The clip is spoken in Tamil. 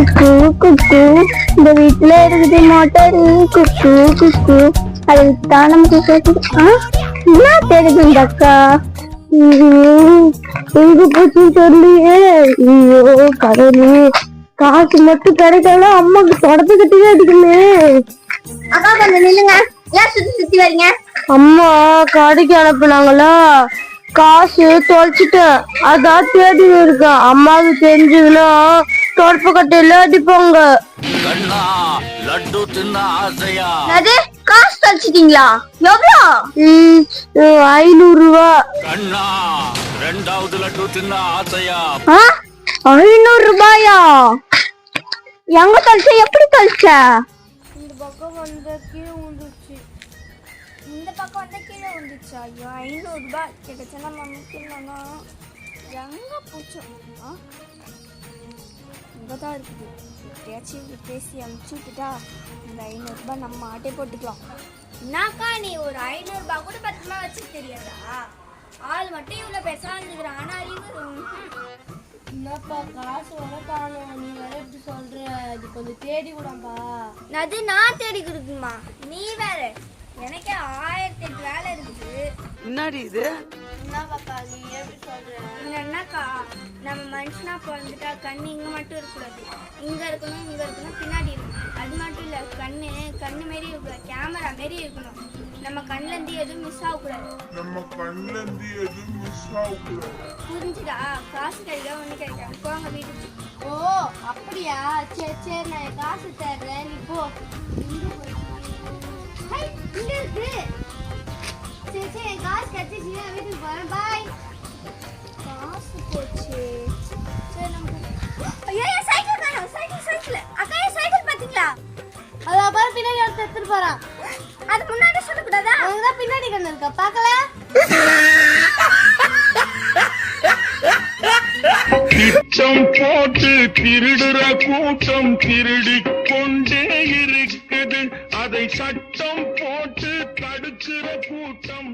குக்கு குக்கு இந்த வீட்டுல இருக்குது மோட்டாரு குக்கு குக்கு அதை தான் நமக்கு என்ன தெரியுது இந்த அக்கா எங்க போச்சு தெரியலையே. ஐயோ கடவுளே, காசு மட்டும் கிடைக்கல அம்மாக்கு தொடப்பு கட்டியே அடிக்கலே. அக்கா கொஞ்சம் நில்லுங்க, ஏன் சுத்தி சுத்தி வரீங்க? அம்மா கடைக்கு அனுப்புனாங்களா, காசு தொலைச்சிட்டேன், அதான் தேடி இருக்கேன். அம்மாவுக்கு தெரிஞ்சதுன்னா தொடப்பு கட்டையில அடிப்பாங்க. அது காசு தொலைச்சிட்டீங்களா? எவ்வளோ? 500 ரூபா. 500 ரூபாயா? எங்க தொலைச்ச, எப்படி தொலைச்ச? இந்த பக்கம் வந்த கீழே விழுந்துச்சு. இந்த பக்கம் வந்த கீழே விழுந்துச்சு. ஐயோ 500 ரூபாய் கிடைச்சா மம்மிக்கு இல்லைன்னா எங்கே போச்சோம்? இங்கே தான் இருக்குது. எப்படியாச்சும் பேசி அனுப்பிச்சு விட்டுட்டா இந்த 500 ரூபாய் நம்ம ஆட்டே போட்டுக்கலாம். என்னக்கா நீ ஒரு 500 ரூபாய் கூட பத்திரமா வச்சுக்க தெரியாதா? ஆள் மட்டும் இவ்வளோ பெருசாக இருந்துக்கிறான், ஆனால் அறிவு என்னப்பா காசு வர காணும், நீ வேற எப்படி சொல்ற? அது கொஞ்சம் தேடி விடாம்பா. அது நான் தேடி கொடுக்குமா, நீ வேற. எனக்கே 1008 வேலை இருக்குது. முன்னாடி இது என்னப்பா நீ எப்படி சொல்ற? என்னக்கா, நம்ம மனுஷனா பிறந்துட்டா கண்ணு இங்க மட்டும் இருக்கக்கூடாது, இங்க இருக்கணும், இங்க இருக்கணும், பின்னாடி இருக்கணும். அது மட்டும் இல்ல, கண்ணு மாரி இருக்கக்கூடாது, கேமரா மாரி இருக்கணும். நம்ம கண்ணுல இருந்து எதுவும் மிஸ் ஆகக்கூடாது. புரிஞ்சுதா? காசு கிடைக்கா ஒண்ணு கிடைக்காது. போங்க வீட்டுக்கு. ஓ அப்படியா? சரி சரி, நான் காசு தர்றேன், நீ போ. இங்க இருக்கு. சரி சரி, காசு கிடைச்சிச்சு, நான் வீட்டுக்கு போறேன், பாய். காசு போச்சு. சரி நம்ம ஐயோ சைக்கிள் காணோம். சைக்கிள் அக்கா, சைக்கிள் பாத்தீங்களா? அது அப்புறம் பின்னாடி எடுத்து எடுத்துட்டு போறான். அது முன்னாடி சொல்லக்கூடாதா? அங்கதான் பின்னாடி கண்ணு இருக்கா, பாக்கல? திட்டம் போட்டு திருடுற கூட்டம் திருடிக் கொண்டே இருக்குது, அதை சட்டம் போட்டு தடுக்கிற கூட்டம்